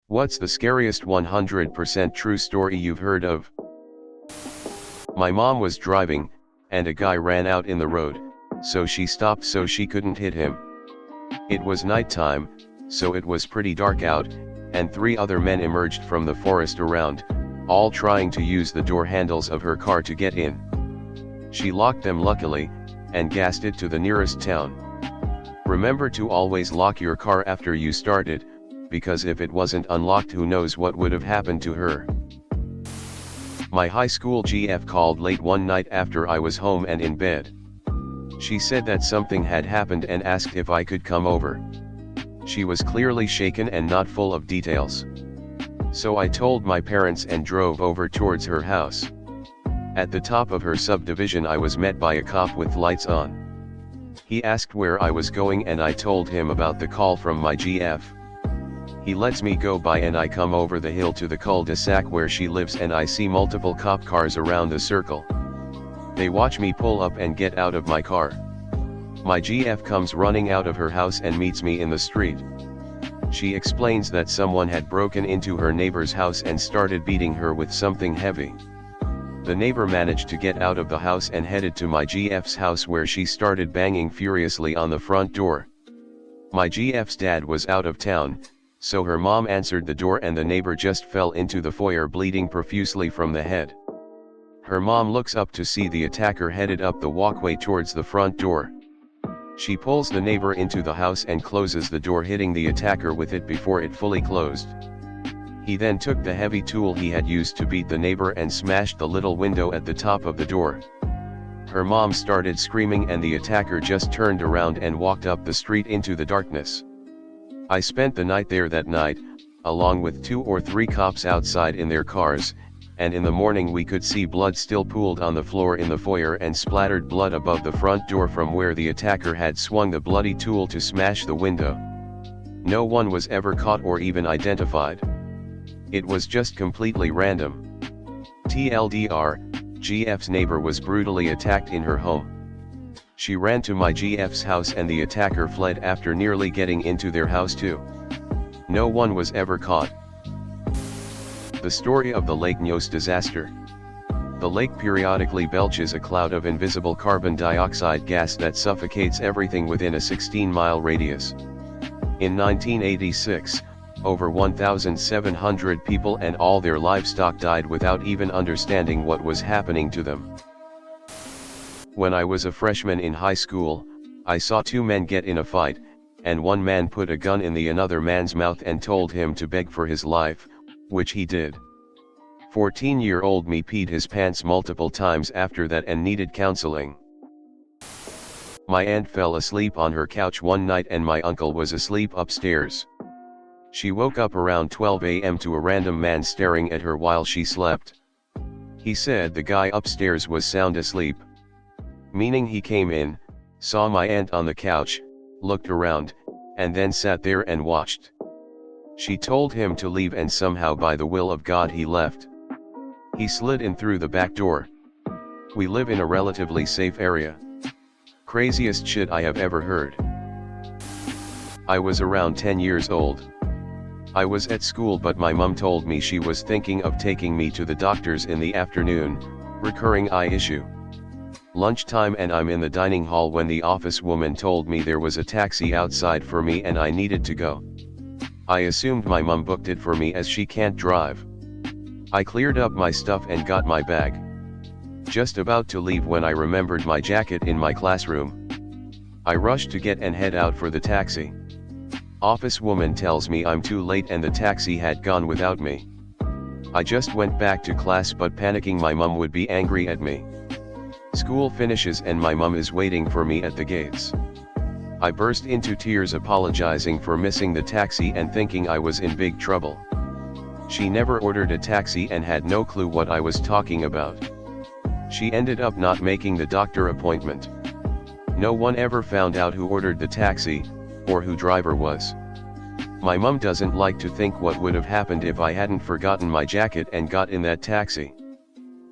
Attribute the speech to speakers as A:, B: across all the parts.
A: What's the scariest 100% true story you've heard of? My mom was driving, and a guy ran out in the road, so she stopped so she couldn't hit him. It was nighttime, so it was pretty dark out, and three other men emerged from the forest around, all trying to use the door handles of her car to get in. She locked them luckily, and gassed it to the nearest town. Remember to always lock your car after you start it, because if it wasn't unlocked, who knows what would have happened to her. My high school GF called late one night after I was home and in bed. She said that something had happened and asked if I could come over. She was clearly shaken and not full of details. So I told my parents and drove over towards her house. At the top of her subdivision I was met by a cop with lights on. He asked where I was going and I told him about the call from my GF. He lets me go by and I come over the hill to the cul-de-sac where she lives and I see multiple cop cars around the circle. They watch me pull up and get out of my car. My GF comes running out of her house and meets me in the street. She explains that someone had broken into her neighbor's house and started beating her with something heavy. The neighbor managed to get out of the house and headed to my GF's house where she started banging furiously on the front door. My GF's dad was out of town, so her mom answered the door and the neighbor just fell into the foyer bleeding profusely from the head. Her mom looks up to see the attacker headed up the walkway towards the front door. She pulls the neighbor into the house and closes the door, hitting the attacker with it before it fully closed. He then took the heavy tool he had used to beat the neighbor and smashed the little window at the top of the door. Her mom started screaming and the attacker just turned around and walked up the street into the darkness. I spent the night there that night, along with 2 or 3 cops outside in their cars, and in the morning we could see blood still pooled on the floor in the foyer and splattered blood above the front door from where the attacker had swung the bloody tool to smash the window. No one was ever caught or even identified. It was just completely random. TLDR, GF's neighbor was brutally attacked in her home. She ran to my GF's house and the attacker fled after nearly getting into their house too. No one was ever caught. The story of the Lake Nyos disaster. The lake periodically belches a cloud of invisible carbon dioxide gas that suffocates everything within a 16-mile radius. In 1986, over 1,700 people and all their livestock died without even understanding what was happening to them. When I was a freshman in high school, I saw 2 men get in a fight, and one man put a gun in the another man's mouth and told him to beg for his life, which he did. 14-year-old me peed his pants multiple times after that and needed counseling. My aunt fell asleep on her couch one night and my uncle was asleep upstairs. She woke up around 12 a.m. to a random man staring at her while she slept. He said the guy upstairs was sound asleep. Meaning he came in, saw my aunt on the couch, looked around, and then sat there and watched. She told him to leave and somehow by the will of God he left. He slid in through the back door. We live in a relatively safe area. Craziest shit I have ever heard. I was around 10 years old. I was at school but my mom told me she was thinking of taking me to the doctor's in the afternoon, recurring eye issue. Lunchtime and I'm in the dining hall when the office woman told me there was a taxi outside for me and I needed to go. I assumed my mom booked it for me as she can't drive. I cleared up my stuff and got my bag. Just about to leave when I remembered my jacket in my classroom. I rushed to get and head out for the taxi. Office woman tells me I'm too late and the taxi had gone without me. I just went back to class but panicking my mom would be angry at me. School finishes and my mom is waiting for me at the gates. I burst into tears apologizing for missing the taxi and thinking I was in big trouble. She never ordered a taxi and had no clue what I was talking about. She ended up not making the doctor appointment. No one ever found out who ordered the taxi, or who driver was. My mom doesn't like to think what would have happened if I hadn't forgotten my jacket and got in that taxi.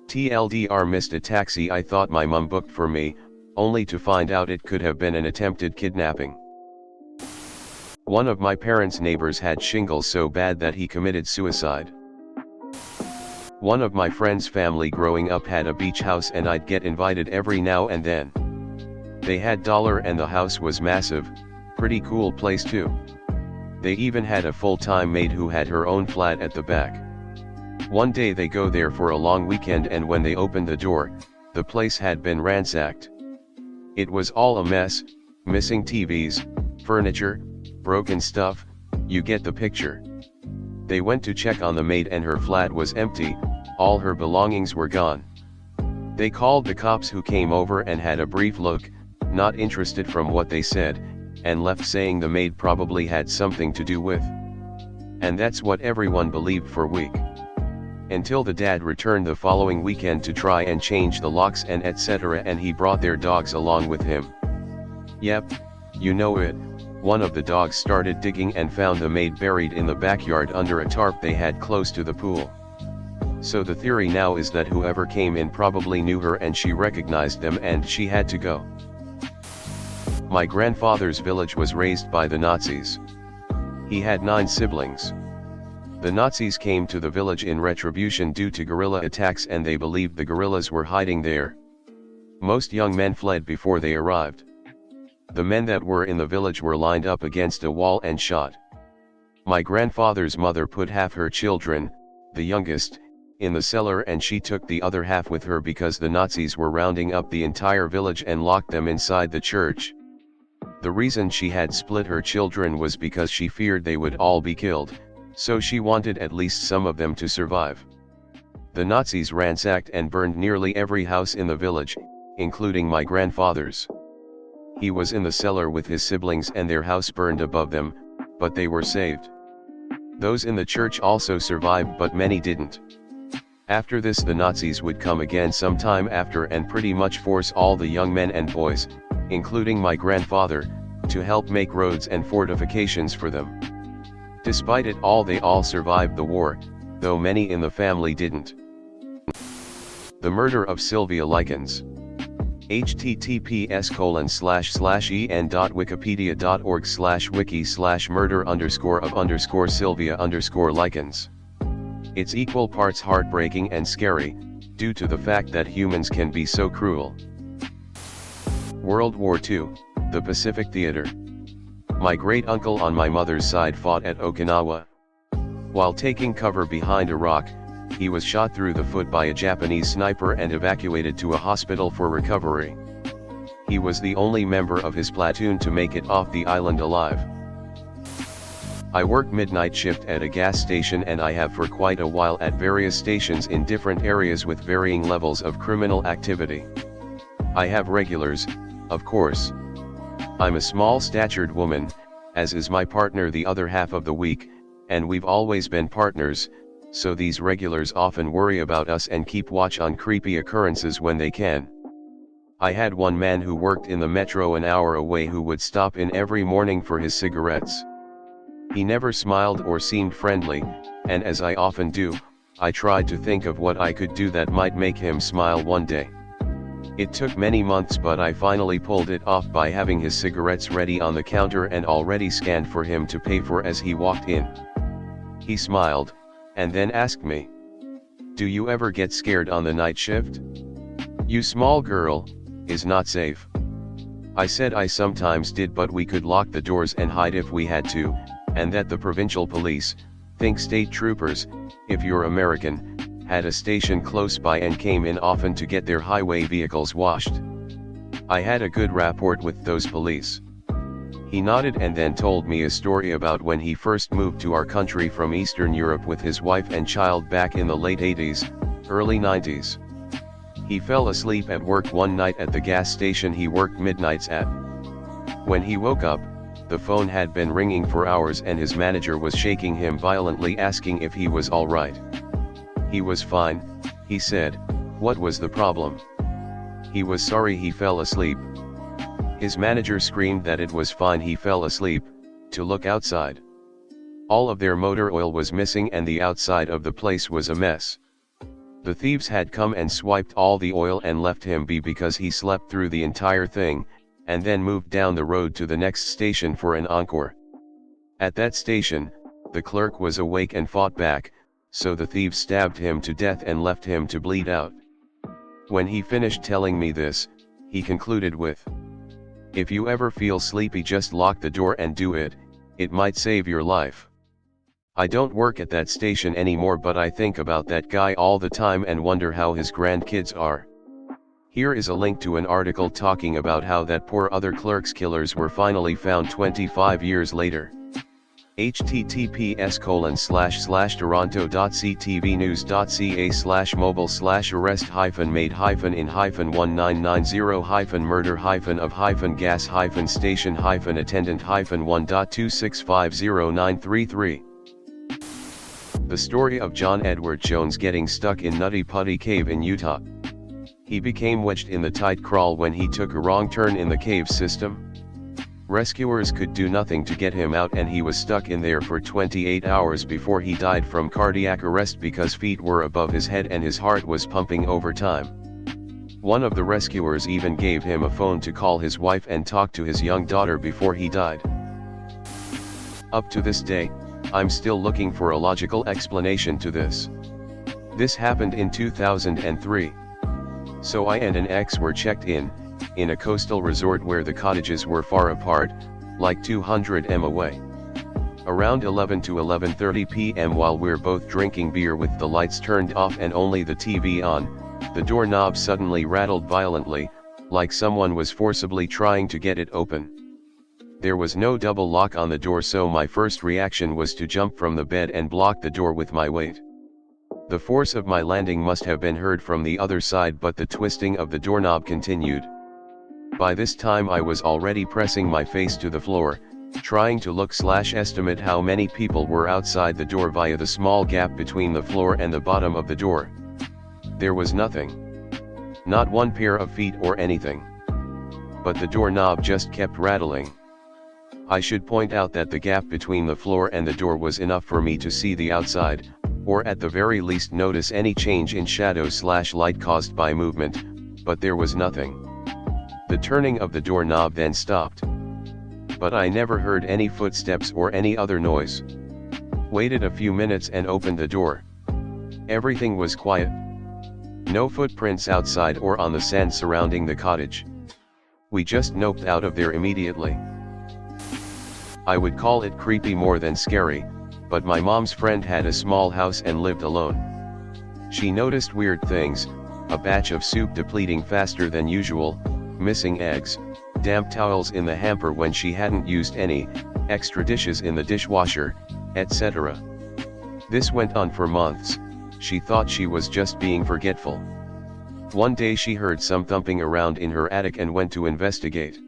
A: TLDR missed a taxi I thought my mom booked for me, only to find out it could have been an attempted kidnapping. One of my parents' neighbors had shingles so bad that he committed suicide. One of my friend's family growing up had a beach house and I'd get invited every now and then. They had dollar and the house was massive, pretty cool place too. They even had a full-time maid who had her own flat at the back. One day they go there for a long weekend and when they opened the door, the place had been ransacked. It was all a mess, missing TVs, furniture, broken stuff, you get the picture. They went to check on the maid and her flat was empty, all her belongings were gone. They called the cops who came over and had a brief look, not interested from what they said, and left saying the maid probably had something to do with. And that's what everyone believed for a week. Until the dad returned the following weekend to try and change the locks and etc. and he brought their dogs along with him. Yep, you know it, one of the dogs started digging and found the maid buried in the backyard under a tarp they had close to the pool. So the theory now is that whoever came in probably knew her and she recognized them and she had to go. My grandfather's village was raised by the Nazis. He had 9 siblings. The Nazis came to the village in retribution due to guerrilla attacks and they believed the guerrillas were hiding there. Most young men fled before they arrived. The men that were in the village were lined up against a wall and shot. My grandfather's mother put half her children, the youngest, in the cellar and she took the other half with her because the Nazis were rounding up the entire village and locked them inside the church. The reason she had split her children was because she feared they would all be killed, so she wanted at least some of them to survive. The Nazis ransacked and burned nearly every house in the village, including my grandfather's. He was in the cellar with his siblings and their house burned above them, but they were saved. Those in the church also survived but many didn't. After this the Nazis would come again sometime after and pretty much force all the young men and boys, including my grandfather, to help make roads and fortifications for them. Despite it all they all survived the war, though many in the family didn't. The murder of Sylvia Likens. https://en.wikipedia.org/wiki/murder_of_Sylvia_Likens. It's equal parts heartbreaking and scary, due to the fact that humans can be so cruel. World War II, the Pacific Theater. My great-uncle on my mother's side fought at Okinawa. While taking cover behind a rock, he was shot through the foot by a Japanese sniper and evacuated to a hospital for recovery. He was the only member of his platoon to make it off the island alive. I work midnight shift at a gas station and I have for quite a while at various stations in different areas with varying levels of criminal activity. I have regulars, of course. I'm a small-statured woman, as is my partner the other half of the week, and we've always been partners, so these regulars often worry about us and keep watch on creepy occurrences when they can. I had one man who worked in the metro an hour away who would stop in every morning for his cigarettes. He never smiled or seemed friendly, and as I often do, I tried to think of what I could do that might make him smile one day. It took many months but I finally pulled it off by having his cigarettes ready on the counter and already scanned for him to pay for as he walked in. He smiled, and then asked me, "Do you ever get scared on the night shift? You small girl, is not safe." I said I sometimes did but we could lock the doors and hide if we had to, and that the provincial police, think state troopers, if you're American, had a station close by and came in often to get their highway vehicles washed. I had a good rapport with those police. He nodded and then told me a story about when he first moved to our country from Eastern Europe with his wife and child back in the late 80s, early 90s. He fell asleep at work one night at the gas station he worked midnights at. When he woke up, the phone had been ringing for hours and his manager was shaking him violently asking if he was all right. He was fine, he said. What was the problem? He was sorry he fell asleep. His manager screamed that it was fine he fell asleep, to look outside. All of their motor oil was missing and the outside of the place was a mess. The thieves had come and swiped all the oil and left him be because he slept through the entire thing, and then moved down the road to the next station for an encore. At that station, the clerk was awake and fought back, so the thieves stabbed him to death and left him to bleed out. When he finished telling me this, he concluded with, "If you ever feel sleepy, just lock the door and do it, it might save your life." I don't work at that station anymore, but I think about that guy all the time and wonder how his grandkids are. Here is a link to an article talking about how that poor other clerk's killers were finally found 25 years later. https://toronto.ct/mobile/arrest-made-hyphen in-murder-gas-station-1990-murder-gas-station-1.2650933. The story of John Edward Jones getting stuck in Nutty Putty Cave in Utah. He became wedged in the tight crawl when he took a wrong turn in the cave system. Rescuers could do nothing to get him out, and he was stuck in there for 28 hours before he died from cardiac arrest because feet were above his head and his heart was pumping overtime. One of the rescuers even gave him a phone to call his wife and talk to his young daughter before he died. Up to this day, I'm still looking for a logical explanation to this. This happened in 2003. So I and an ex were checked in a coastal resort where the cottages were far apart, like 200 m away. Around 11 to 11:30 p.m. while we're both drinking beer with the lights turned off and only the TV on, the doorknob suddenly rattled violently, like someone was forcibly trying to get it open. There was no double lock on the door, so my first reaction was to jump from the bed and block the door with my weight. The force of my landing must have been heard from the other side, but the twisting of the doorknob continued. By this time I was already pressing my face to the floor, trying to look/estimate how many people were outside the door via the small gap between the floor and the bottom of the door. There was nothing. Not one pair of feet or anything. But the doorknob just kept rattling. I should point out that the gap between the floor and the door was enough for me to see the outside, or at the very least notice any change in shadow/light caused by movement, but there was nothing. The turning of the doorknob then stopped. But I never heard any footsteps or any other noise. Waited a few minutes and opened the door. Everything was quiet. No footprints outside or on the sand surrounding the cottage. We just noped out of there immediately. I would call it creepy more than scary, but my mom's friend had a small house and lived alone. She noticed weird things, a batch of soup depleting faster than usual, missing eggs, damp towels in the hamper when she hadn't used any, extra dishes in the dishwasher, etc. This went on for months. She thought she was just being forgetful. One day she heard some thumping around in her attic and went to investigate.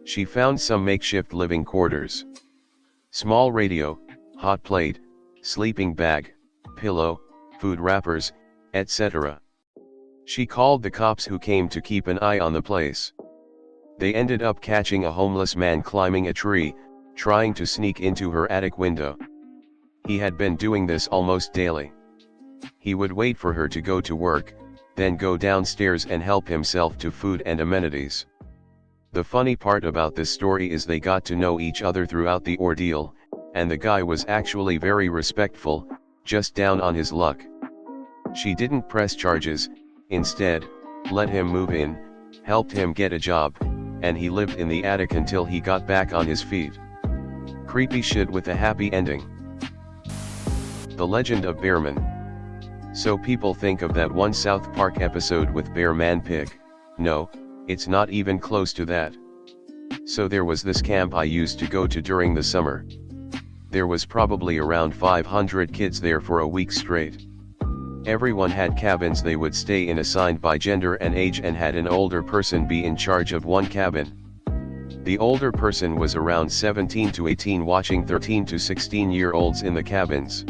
A: She found some makeshift living quarters. Small radio, hot plate, sleeping bag, pillow, food wrappers, etc. She called the cops, who came to keep an eye on the place. They ended up catching a homeless man climbing a tree, trying to sneak into her attic window. He had been doing this almost daily. He would wait for her to go to work, then go downstairs and help himself to food and amenities. The funny part about this story is they got to know each other throughout the ordeal, and the guy was actually very respectful, just down on his luck. She didn't press charges. Instead, let him move in, helped him get a job, and he lived in the attic until he got back on his feet. Creepy shit with a happy ending. The Legend of Bearman. So people think of that one South Park episode with Bear Man Pig. No, it's not even close to that. So there was this camp I used to go to during the summer. There was probably around 500 kids there for a week straight. Everyone had cabins they would stay in assigned by gender and age, and had an older person be in charge of one cabin. The older person was around 17 to 18, watching 13 to 16-year-olds in the cabins.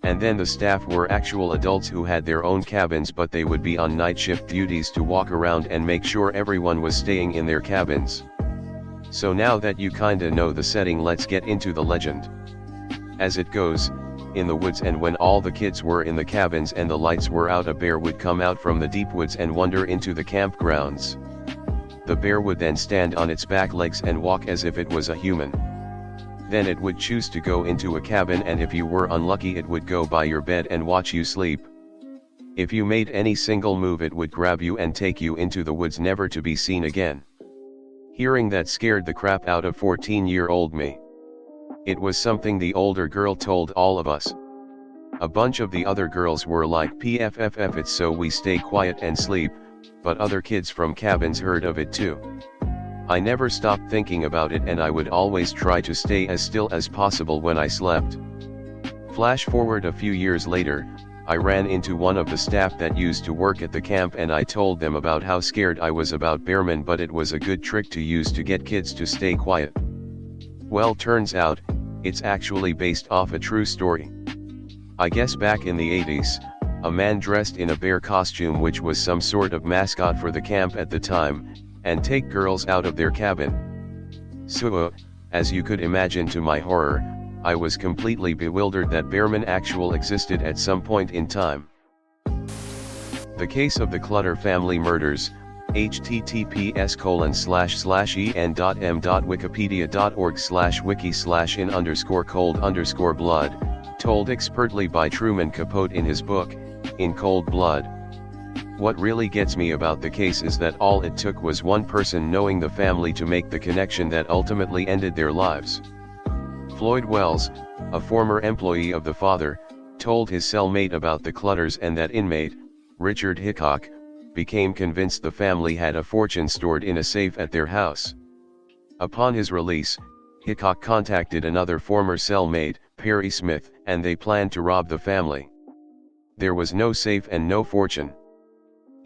A: And then the staff were actual adults who had their own cabins, but they would be on night shift duties to walk around and make sure everyone was staying in their cabins. So now that you kinda know the setting, let's get into the legend. As it goes, in the woods, and when all the kids were in the cabins and the lights were out, a bear would come out from the deep woods and wander into the campgrounds. The bear would then stand on its back legs and walk as if it was a human. Then it would choose to go into a cabin, and if you were unlucky it would go by your bed and watch you sleep. If you made any single move it would grab you and take you into the woods, never to be seen again. Hearing that scared the crap out of 14-year-old me. It was something the older girl told all of us. A bunch of the other girls were like, "PFFF, it's so we stay quiet and sleep," but other kids from cabins heard of it too. I never stopped thinking about it, and I would always try to stay as still as possible when I slept. Flash forward a few years later, I ran into one of the staff that used to work at the camp, and I told them about how scared I was about bearmen, but it was a good trick to use to get kids to stay quiet. Well, turns out, it's actually based off a true story. I guess back in the 80s, a man dressed in a bear costume, which was some sort of mascot for the camp at the time, and take girls out of their cabin. So, as you could imagine, to my horror, I was completely bewildered that bearmen actually existed at some point in time. The case of the Clutter family murders, https://en.m.wikipedia.org/wiki/in_cold_blood, told expertly by Truman Capote in his book, In Cold Blood. What really gets me about the case is that all it took was one person knowing the family to make the connection that ultimately ended their lives. Floyd Wells, a former employee of the father, told his cellmate about the Clutters, and that inmate, Richard Hickok, became convinced the family had a fortune stored in a safe at their house. Upon his release, Hickok contacted another former cellmate, Perry Smith, and they planned to rob the family. There was no safe and no fortune.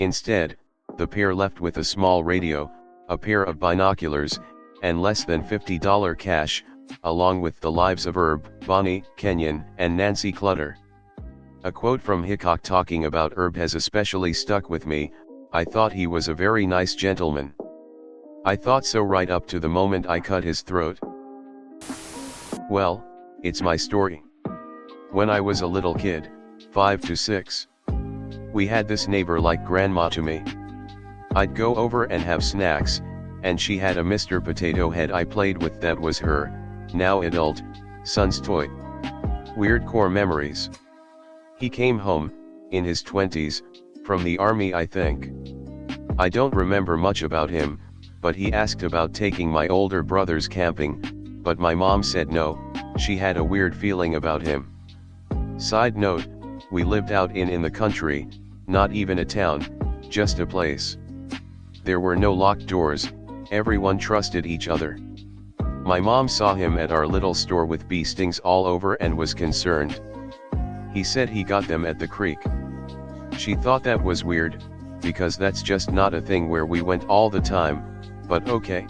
A: Instead, the pair left with a small radio, a pair of binoculars, and less than $50 cash, along with the lives of Herb, Bonnie, Kenyon, and Nancy Clutter. A quote from Hickok talking about Herb has especially stuck with me. "I thought he was a very nice gentleman. I thought so right up to the moment I cut his throat." Well, it's my story. When I was a little kid, 5 to 6, we had this neighbor like grandma to me. I'd go over and have snacks, and she had a Mr. Potato Head I played with that was her, now adult, son's toy. Weird core memories. He came home, in his 20s, from the army I think. I don't remember much about him, but he asked about taking my older brothers camping, but my mom said no, she had a weird feeling about him. Side note, we lived out in the country, not even a town, just a place. There were no locked doors, everyone trusted each other. My mom saw him at our little store with bee stings all over and was concerned. He said he got them at the creek. She thought that was weird, because that's just not a thing where we went all the time, but okay.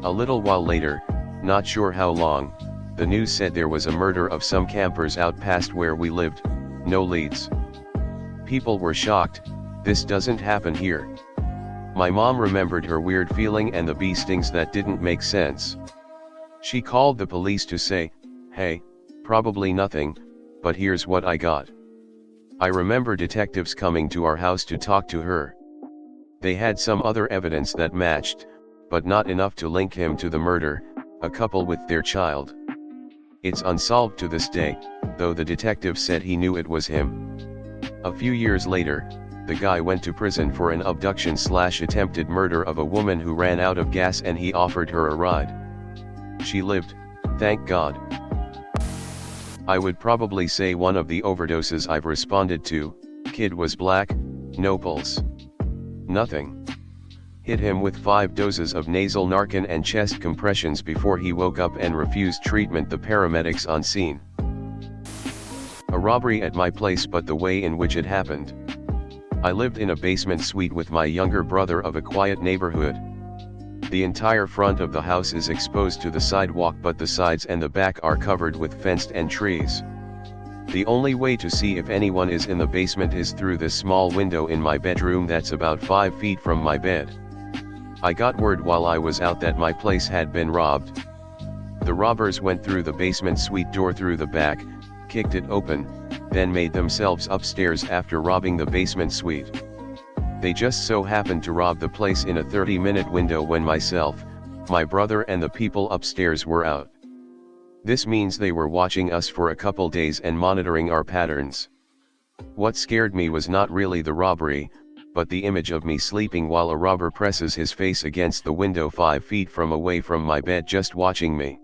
A: A little while later, not sure how long, the news said there was a murder of some campers out past where we lived, no leads. People were shocked, this doesn't happen here. My mom remembered her weird feeling and the bee stings that didn't make sense. She called the police to say, "Hey, probably nothing, but here's what I got." I remember detectives coming to our house to talk to her. They had some other evidence that matched, but not enough to link him to the murder, a couple with their child. It's unsolved to this day, though the detective said he knew it was him. A few years later, the guy went to prison for an abduction/attempted murder of a woman who ran out of gas and he offered her a ride. She lived, thank God. I would probably say one of the overdoses I've responded to, kid was black, no pulse. Nothing. Hit him with 5 doses of nasal Narcan and chest compressions before he woke up and refused treatment, the paramedics on scene. A robbery at my place, but the way in which it happened. I lived in a basement suite with my younger brother of a quiet neighborhood. The entire front of the house is exposed to the sidewalk, but the sides and the back are covered with fenced and trees. The only way to see if anyone is in the basement is through this small window in my bedroom that's about 5 feet from my bed. I got word while I was out that my place had been robbed. The robbers went through the basement suite door through the back, kicked it open, then made themselves upstairs after robbing the basement suite. They just so happened to rob the place in a 30-minute window when myself, my brother and the people upstairs were out. This means they were watching us for a couple days and monitoring our patterns. What scared me was not really the robbery, but the image of me sleeping while a robber presses his face against the window 5 feet away from my bed just watching me.